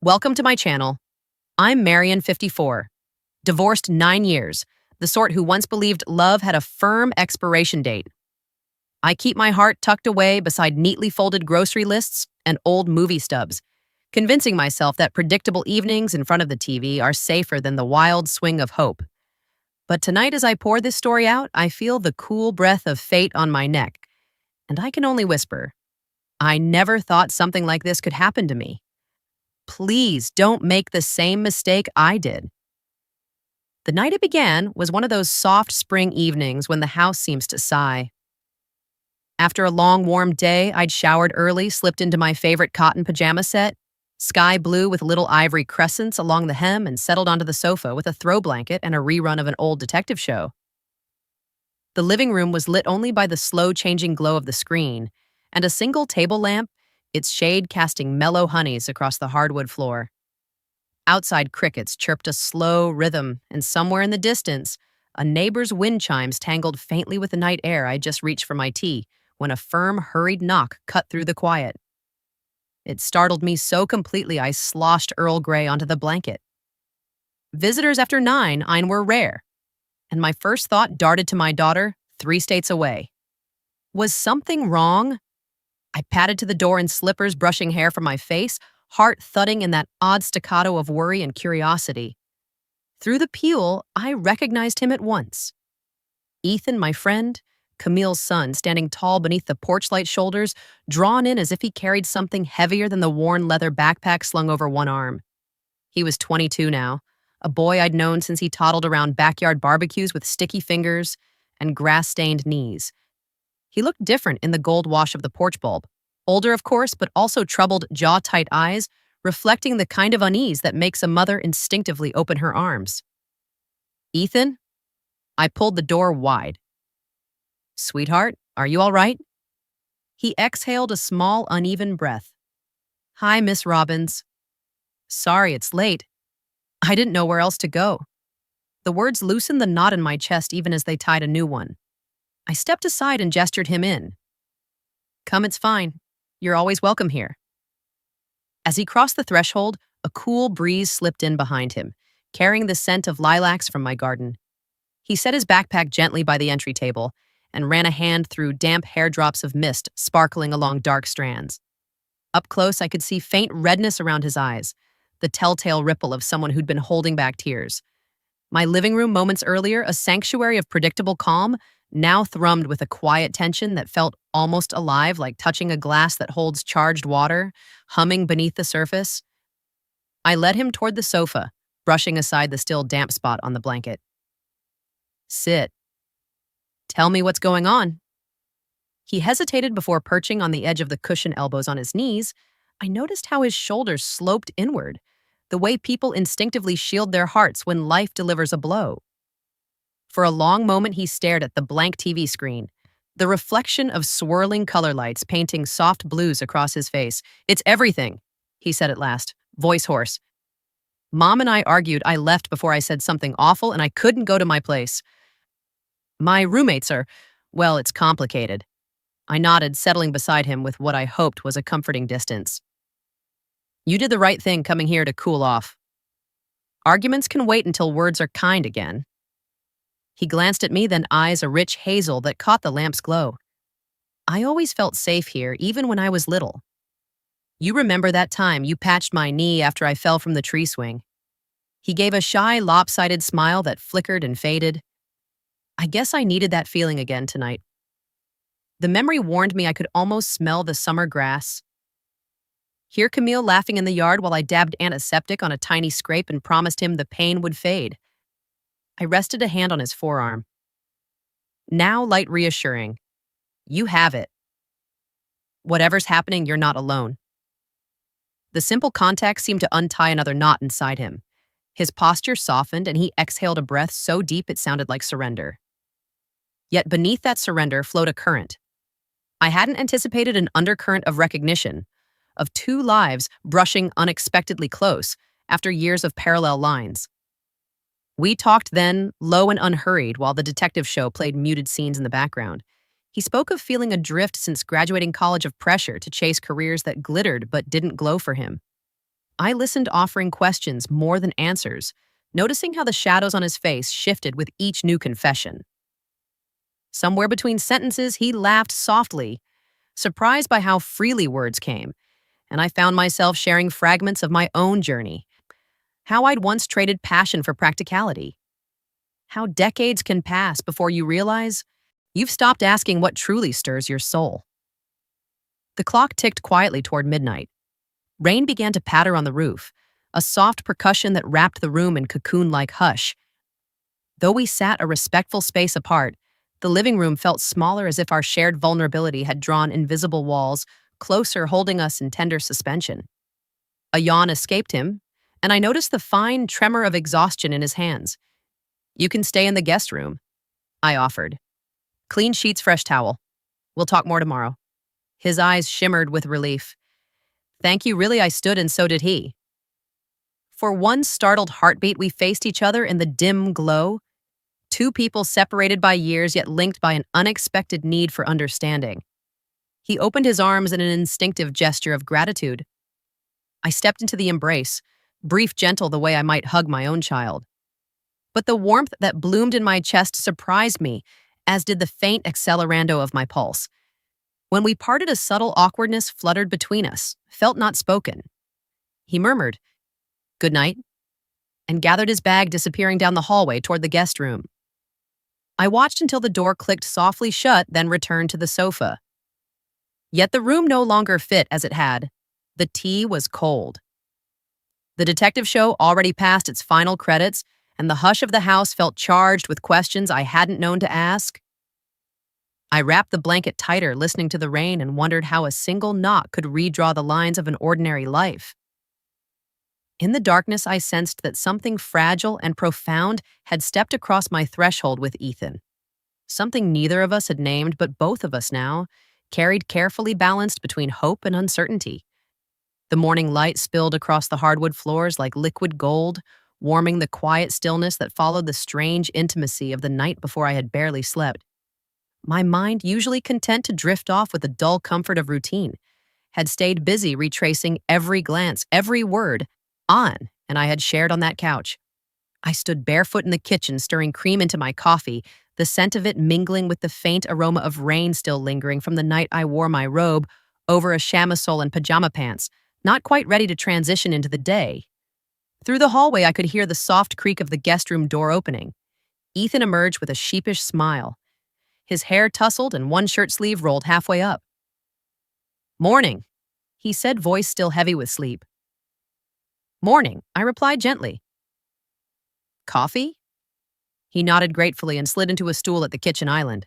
Welcome to my channel. I'm Marion, 54, divorced 9 years, the sort who once believed love had a firm expiration date. I keep my heart tucked away beside neatly folded grocery lists and old movie stubs, convincing myself that predictable evenings in front of the TV are safer than the wild swing of hope. But tonight, as I pour this story out, I feel the cool breath of fate on my neck, and I can only whisper, I never thought something like this could happen to me. Please don't make the same mistake I did. The night it began was one of those soft spring evenings when the house seems to sigh. After a long, warm day, I'd showered early, slipped into my favorite cotton pajama set, sky blue with little ivory crescents along the hem, and settled onto the sofa with a throw blanket and a rerun of an old detective show. The living room was lit only by the slow-changing glow of the screen and a single table lamp, its shade casting mellow honeys across the hardwood floor. Outside crickets chirped a slow rhythm, and somewhere in the distance, a neighbor's wind chimes tangled faintly with the night air. I just reached for my tea when a firm, hurried knock cut through the quiet. It startled me so completely I sloshed Earl Grey onto the blanket. Visitors after 9 were rare, and my first thought darted to my daughter, 3 states away. Was something wrong? I padded to the door in slippers, brushing hair from my face, heart thudding in that odd staccato of worry and curiosity. Through the peal, I recognized him at once. Ethan, my friend, Camille's son, standing tall beneath the porch light shoulders, drawn in as if he carried something heavier than the worn leather backpack slung over one arm. He was 22 now, a boy I'd known since he toddled around backyard barbecues with sticky fingers and grass-stained knees. He looked different in the gold wash of the porch bulb. Older, of course, but also troubled, jaw-tight eyes, reflecting the kind of unease that makes a mother instinctively open her arms. Ethan? I pulled the door wide. Sweetheart, are you all right? He exhaled a small, uneven breath. Hi, Miss Robbins. Sorry, it's late. I didn't know where else to go. The words loosened the knot in my chest even as they tied a new one. I stepped aside and gestured him in. Come, it's fine. You're always welcome here. As he crossed the threshold, a cool breeze slipped in behind him, carrying the scent of lilacs from my garden. He set his backpack gently by the entry table and ran a hand through damp hairdrops of mist sparkling along dark strands. Up close, I could see faint redness around his eyes, the telltale ripple of someone who'd been holding back tears. My living room moments earlier, a sanctuary of predictable calm, now thrummed with a quiet tension that felt almost alive, like touching a glass that holds charged water, humming beneath the surface. I led him toward the sofa, brushing aside the still damp spot on the blanket. Sit. Tell me what's going on. He hesitated before perching on the edge of the cushion, elbows on his knees. I noticed how his shoulders sloped inward, the way people instinctively shield their hearts when life delivers a blow. For a long moment, he stared at the blank TV screen, the reflection of swirling color lights painting soft blues across his face. It's everything, he said at last, voice hoarse. Mom and I argued. I left before I said something awful, and I couldn't go to my place. My roommates are, well, it's complicated. I nodded, settling beside him with what I hoped was a comforting distance. You did the right thing coming here to cool off. Arguments can wait until words are kind again. He glanced at me, then eyes a rich hazel that caught the lamp's glow. I always felt safe here, even when I was little. You remember that time you patched my knee after I fell from the tree swing? He gave a shy, lopsided smile that flickered and faded. I guess I needed that feeling again tonight. The memory warned me I could almost smell the summer grass. Hear Camille laughing in the yard while I dabbed antiseptic on a tiny scrape and promised him the pain would fade. I rested a hand on his forearm. Now light reassuring. You have it. Whatever's happening, you're not alone. The simple contact seemed to untie another knot inside him. His posture softened and he exhaled a breath so deep it sounded like surrender. Yet beneath that surrender flowed a current. I hadn't anticipated an undercurrent of recognition, of 2 lives brushing unexpectedly close after years of parallel lines. We talked then, low and unhurried, while the detective show played muted scenes in the background. He spoke of feeling adrift since graduating college, of pressure to chase careers that glittered but didn't glow for him. I listened, offering questions more than answers, noticing how the shadows on his face shifted with each new confession. Somewhere between sentences, he laughed softly, surprised by how freely words came, and I found myself sharing fragments of my own journey. How I'd once traded passion for practicality. How decades can pass before you realize you've stopped asking what truly stirs your soul. The clock ticked quietly toward midnight. Rain began to patter on the roof, a soft percussion that wrapped the room in cocoon-like hush. Though we sat a respectful space apart, the living room felt smaller, as if our shared vulnerability had drawn invisible walls closer, holding us in tender suspension. A yawn escaped him, and I noticed the fine tremor of exhaustion in his hands. "You can stay in the guest room," I offered. "Clean sheets, fresh towel. We'll talk more tomorrow." His eyes shimmered with relief. "Thank you, really," I stood, and so did he. For one startled heartbeat, we faced each other in the dim glow, two people separated by years yet linked by an unexpected need for understanding. He opened his arms in an instinctive gesture of gratitude. I stepped into the embrace, brief, gentle, the way I might hug my own child. But the warmth that bloomed in my chest surprised me, as did the faint accelerando of my pulse. When we parted, a subtle awkwardness fluttered between us, felt not spoken. He murmured, "Good night," and gathered his bag, disappearing down the hallway toward the guest room. I watched until the door clicked softly shut, then returned to the sofa. Yet the room no longer fit as it had. The tea was cold. The detective show already passed its final credits, and the hush of the house felt charged with questions I hadn't known to ask. I wrapped the blanket tighter, listening to the rain, and wondered how a single knock could redraw the lines of an ordinary life. In the darkness, I sensed that something fragile and profound had stepped across my threshold with Ethan. Something neither of us had named, but both of us now carried, carefully balanced between hope and uncertainty. The morning light spilled across the hardwood floors like liquid gold, warming the quiet stillness that followed the strange intimacy of the night before I had barely slept. My mind, usually content to drift off with the dull comfort of routine, had stayed busy retracing every glance, every word, and I had shared on that couch. I stood barefoot in the kitchen, stirring cream into my coffee, the scent of it mingling with the faint aroma of rain still lingering from the night I wore my robe over a chamisole and pajama pants, not quite ready to transition into the day. Through the hallway, I could hear the soft creak of the guest room door opening. Ethan emerged with a sheepish smile, his hair tousled and one shirt sleeve rolled halfway up. "Morning," he said, voice still heavy with sleep. "Morning," I replied gently. "Coffee?" He nodded gratefully and slid into a stool at the kitchen island.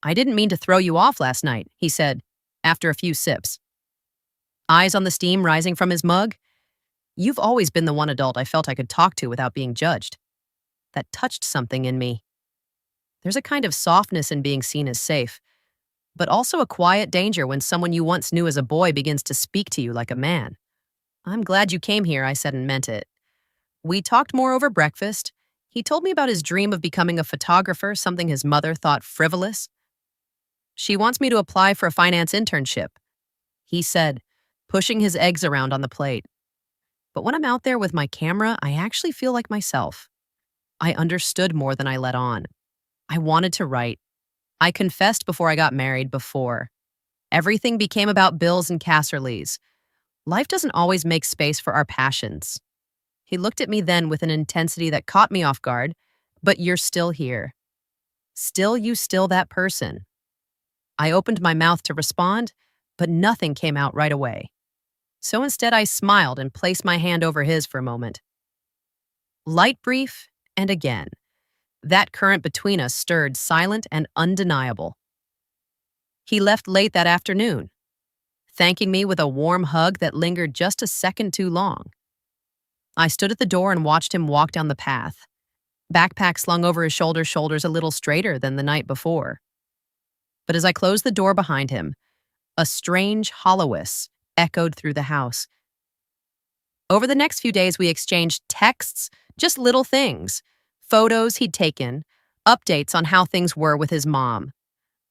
"I didn't mean to throw you off last night," he said, after a few sips. Eyes on the steam rising from his mug. "You've always been the one adult I felt I could talk to without being judged." That touched something in me. There's a kind of softness in being seen as safe, but also a quiet danger when someone you once knew as a boy begins to speak to you like a man. "I'm glad you came here," I said, and meant it. We talked more over breakfast. He told me about his dream of becoming a photographer, something his mother thought frivolous. "She wants me to apply for a finance internship," he said, pushing his eggs around on the plate. "But when I'm out there with my camera, I actually feel like myself." I understood more than I let on. I wanted to write. I confessed before I got married, before. Everything became about bills and casseroles. Life doesn't always make space for our passions. He looked at me then with an intensity that caught me off guard. "But you're still here. Still that person." I opened my mouth to respond, but nothing came out right away. So instead, I smiled and placed my hand over his for a moment. Light, brief, and again. That current between us stirred, silent and undeniable. He left late that afternoon, thanking me with a warm hug that lingered just a second too long. I stood at the door and watched him walk down the path, backpack slung over his shoulders a little straighter than the night before. But as I closed the door behind him, a strange hollowness echoed through the house. Over the next few days, we exchanged texts, just little things, photos he'd taken, updates on how things were with his mom.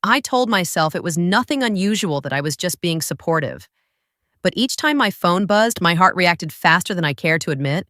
I told myself it was nothing unusual, that I was just being supportive. but each time my phone buzzed, my heart reacted faster than I cared to admit.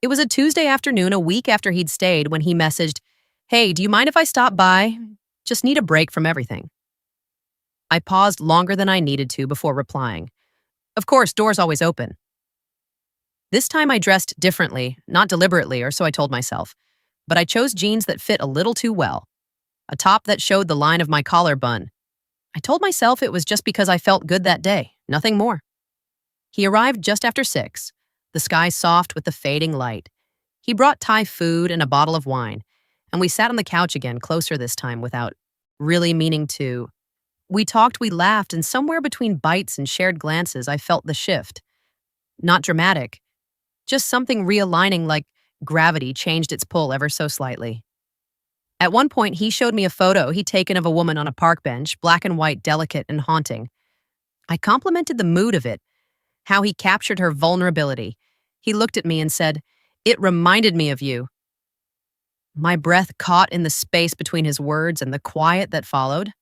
It was a Tuesday afternoon, a week after he'd stayed, when he messaged, "Hey, do you mind if I stop by? Just need a break from everything." I paused longer than I needed to before replying. Of course, doors always open. This time I dressed differently, not deliberately, or so I told myself, but I chose jeans that fit a little too well, a top that showed the line of my collarbone. I told myself it was just because I felt good that day, nothing more. He arrived just after 6, the sky soft with the fading light. He brought Thai food and a bottle of wine, and we sat on the couch again, closer this time without really meaning to. We talked, we laughed, and somewhere between bites and shared glances, I felt the shift. Not dramatic, just something realigning, like gravity changed its pull ever so slightly. At one point, he showed me a photo he'd taken of a woman on a park bench, black and white, delicate and haunting. I complimented the mood of it, how he captured her vulnerability. He looked at me and said, "It reminded me of you." My breath caught in the space between his words and the quiet that followed.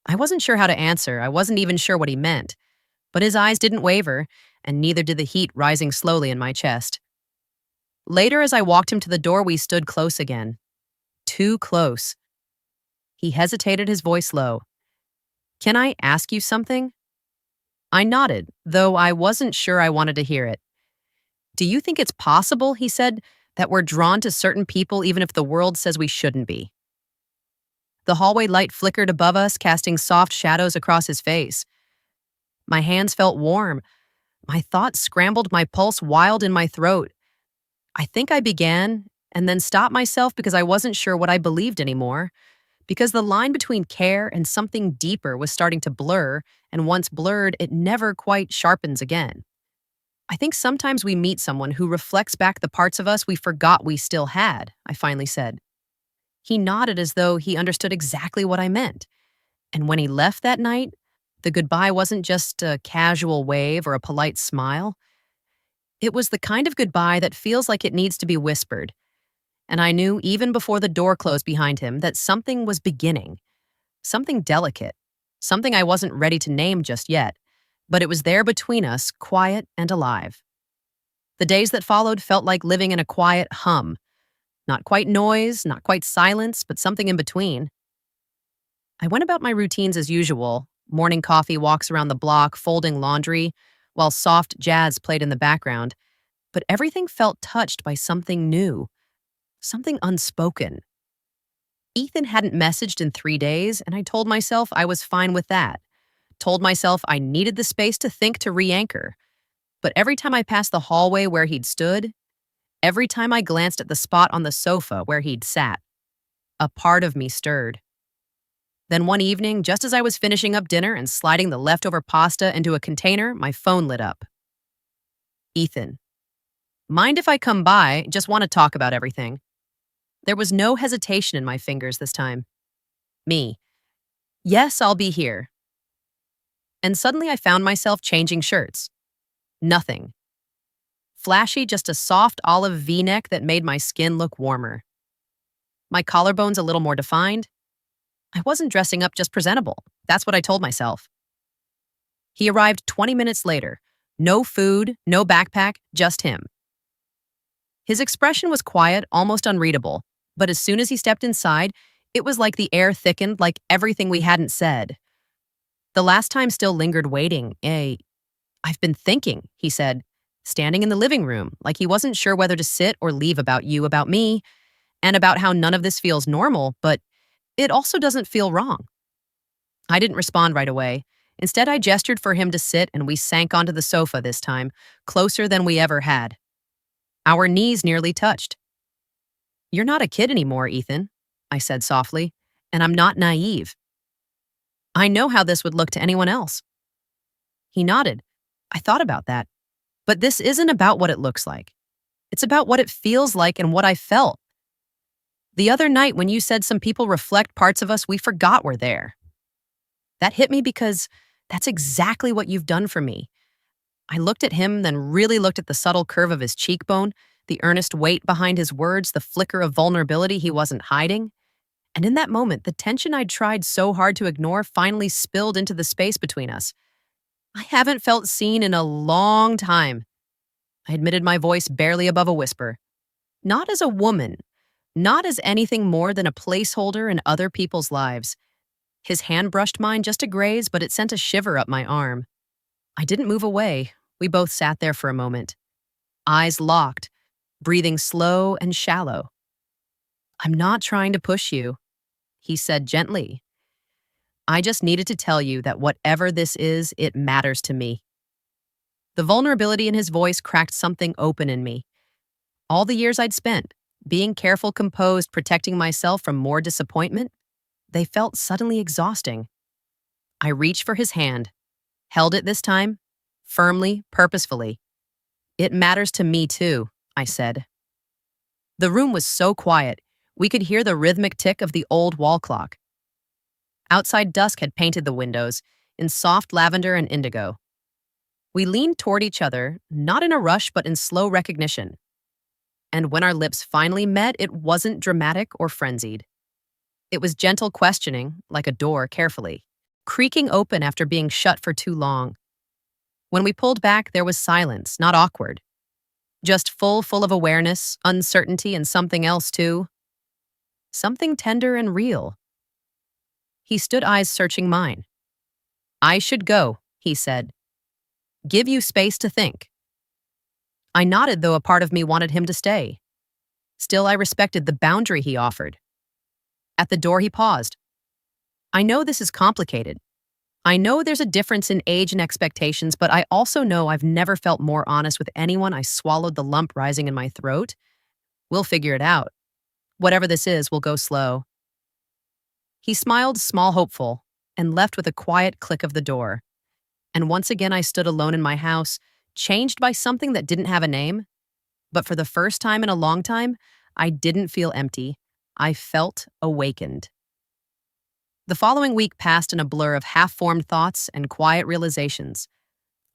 I wasn't sure how to answer. I wasn't even sure what he meant. But his eyes didn't waver, and neither did the heat rising slowly in my chest. Later, as I walked him to the door, we stood close again. Too close. He hesitated, his voice low. "Can I ask you something?" I nodded, though I wasn't sure I wanted to hear it. "Do you think it's possible," he said, "that we're drawn to certain people even if the world says we shouldn't be?" The hallway light flickered above us, casting soft shadows across his face. My hands felt warm. My thoughts scrambled, my pulse wild in my throat. I think I began, and then stopped myself because I wasn't sure what I believed anymore, because the line between care and something deeper was starting to blur, and once blurred, it never quite sharpens again. I think sometimes we meet someone who reflects back the parts of us we forgot we still had, I finally said. He nodded as though he understood exactly what I meant. And when he left that night, the goodbye wasn't just a casual wave or a polite smile. It was the kind of goodbye that feels like it needs to be whispered. And I knew even before the door closed behind him that something was beginning. Something delicate. Something I wasn't ready to name just yet. But it was there between us, quiet and alive. The days that followed felt like living in a quiet hum. Not quite noise, not quite silence, but something in between. I went about my routines as usual, morning coffee, walks around the block, folding laundry, while soft jazz played in the background. But everything felt touched by something new, something unspoken. Ethan hadn't messaged in 3 days, and I told myself I was fine with that. Told myself I needed the space to think, to re-anchor. But every time I passed the hallway where he'd stood, every time I glanced at the spot on the sofa where he'd sat, a part of me stirred. Then one evening, just as I was finishing up dinner and sliding the leftover pasta into a container, my phone lit up. "Ethan, mind if I come by? Just want to talk about everything." There was no hesitation in my fingers this time. Me. "Yes, I'll be here." And suddenly I found myself changing shirts. Nothing. Flashy, just a soft olive V-neck that made my skin look warmer. My collarbones a little more defined. I wasn't dressing up, just presentable. That's what I told myself. He arrived 20 minutes later. No food, no backpack, just him. His expression was quiet, almost unreadable, but as soon as he stepped inside, it was like the air thickened, like everything we hadn't said. The last time still lingered, waiting. "I've been thinking," he said, standing in the living room, like he wasn't sure whether to sit or leave, about you, about me, and about how none of this feels normal, but it also doesn't feel wrong. I didn't respond right away. Instead, I gestured for him to sit, and we sank onto the sofa this time, closer than we ever had. Our knees nearly touched. "You're not a kid anymore, Ethan," I said softly, "and I'm not naive. I know how this would look to anyone else." He nodded. I thought about that. But this isn't about what it looks like. It's about what it feels like and what I felt. The other night when you said some people reflect parts of us we forgot were there. That hit me because that's exactly what you've done for me. I looked at him, then really looked at the subtle curve of his cheekbone, the earnest weight behind his words, the flicker of vulnerability he wasn't hiding. And in that moment, the tension I'd tried so hard to ignore finally spilled into the space between us. I haven't felt seen in a long time. I admitted, my voice barely above a whisper. Not as a woman, not as anything more than a placeholder in other people's lives. His hand brushed mine just a graze, but it sent a shiver up my arm. I didn't move away. We both sat there for a moment, eyes locked, breathing slow and shallow. I'm not trying to push you, he said gently. I just needed to tell you that whatever this is, it matters to me. The vulnerability in his voice cracked something open in me. All the years I'd spent, being careful, composed, protecting myself from more disappointment, they felt suddenly exhausting. I reached for his hand, held it this time, firmly, purposefully. It matters to me too, I said. The room was so quiet, we could hear the rhythmic tick of the old wall clock. Outside dusk had painted the windows in soft lavender and indigo. We leaned toward each other, not in a rush but in slow recognition. And when our lips finally met, it wasn't dramatic or frenzied. It was gentle questioning, like a door carefully, creaking open after being shut for too long. When we pulled back, there was silence, not awkward. Just full of awareness, uncertainty, and something else too. Something tender and real. He stood, eyes searching mine. I should go, he said. Give you space to think. I nodded, though a part of me wanted him to stay. Still, I respected the boundary he offered. At the door, he paused. I know this is complicated. I know there's a difference in age and expectations, but I also know I've never felt more honest with anyone. I swallowed the lump rising in my throat. We'll figure it out. Whatever this is, we'll go slow. He smiled, small, hopeful, and left with a quiet click of the door. And once again, I stood alone in my house, changed by something that didn't have a name. But for the first time in a long time, I didn't feel empty. I felt awakened. The following week passed in a blur of half-formed thoughts and quiet realizations.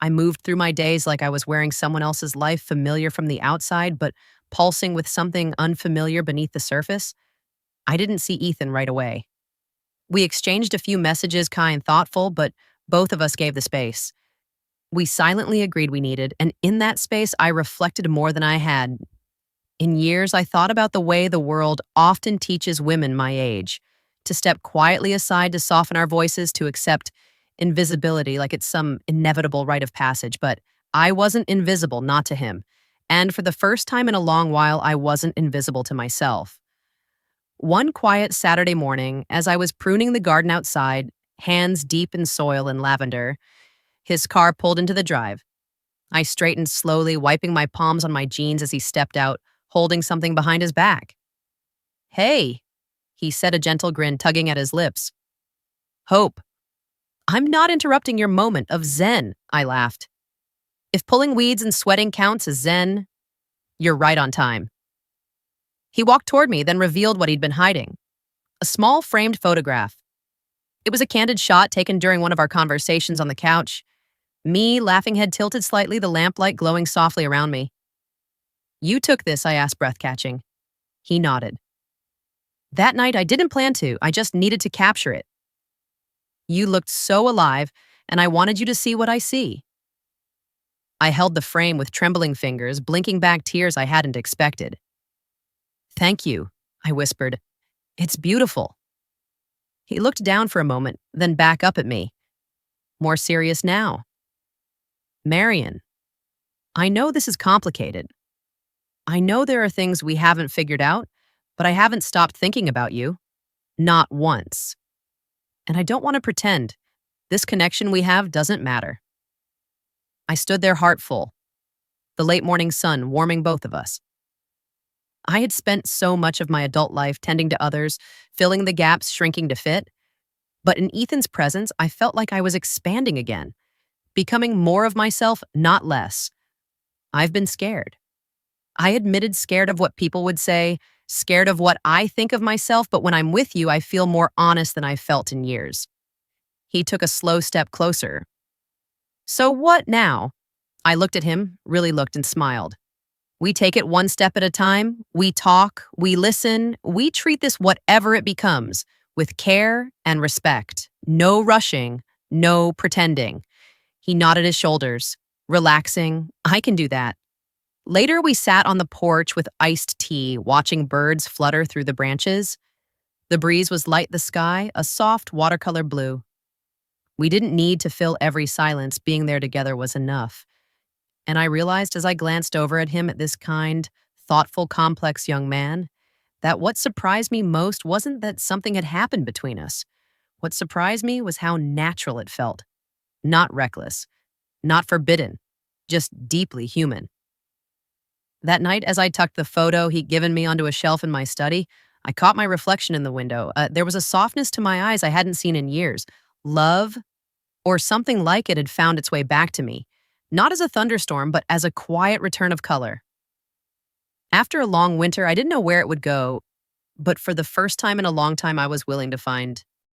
I moved through my days like I was wearing someone else's life, familiar from the outside, but pulsing with something unfamiliar beneath the surface. I didn't see Ethan right away. We exchanged a few messages, kind and thoughtful, but both of us gave the space. We silently agreed we needed, and in that space, I reflected more than I had. In years, I thought about the way the world often teaches women my age, to step quietly aside, to soften our voices, to accept invisibility like it's some inevitable rite of passage. But I wasn't invisible, not to him. And for the first time in a long while, I wasn't invisible to myself. One quiet Saturday morning, as I was pruning the garden outside, hands deep in soil and lavender, his car pulled into the drive. I straightened slowly, wiping my palms on my jeans as he stepped out, holding something behind his back. Hey, he said, a gentle grin tugging at his lips. Hope. I'm not interrupting your moment of zen, I laughed. If pulling weeds and sweating counts as zen, you're right on time. He walked toward me, then revealed what he'd been hiding. A small framed photograph. It was a candid shot taken during one of our conversations on the couch. Me, laughing, head tilted slightly, the lamplight glowing softly around me. You took this, I asked, breath catching. He nodded. That night, I didn't plan to. I just needed to capture it. You looked so alive, and I wanted you to see what I see. I held the frame with trembling fingers, blinking back tears I hadn't expected. Thank you, I whispered. It's beautiful. He looked down for a moment, then back up at me. More serious now. Marian, I know this is complicated. I know there are things we haven't figured out, but I haven't stopped thinking about you. Not once. And I don't want to pretend. This connection we have doesn't matter. I stood there, heart full, the late morning sun warming both of us. I had spent so much of my adult life tending to others, filling the gaps, shrinking to fit. But in Ethan's presence, I felt like I was expanding again, becoming more of myself, not less. I've been scared. I admitted, scared of what people would say, scared of what I think of myself, but when I'm with you, I feel more honest than I've felt in years. He took a slow step closer. So what now? I looked at him, really looked, and smiled. We take it one step at a time. We talk, we listen, we treat this whatever it becomes, with care and respect. No rushing, no pretending. He nodded his shoulders, relaxing. I can do that. Later, we sat on the porch with iced tea, watching birds flutter through the branches. The breeze was light the sky, a soft watercolor blue. We didn't need to fill every silence, being there together was enough. And I realized as I glanced over at him, at this kind, thoughtful, complex young man, that what surprised me most wasn't that something had happened between us. What surprised me was how natural it felt. Not reckless, not forbidden, just deeply human. That night, as I tucked the photo he'd given me onto a shelf in my study, I caught my reflection in the window. There was a softness to my eyes I hadn't seen in years. Love, or something like it, had found its way back to me, not as a thunderstorm, but as a quiet return of color. After a long winter, I didn't know where it would go, but for the first time in a long time, I was willing to find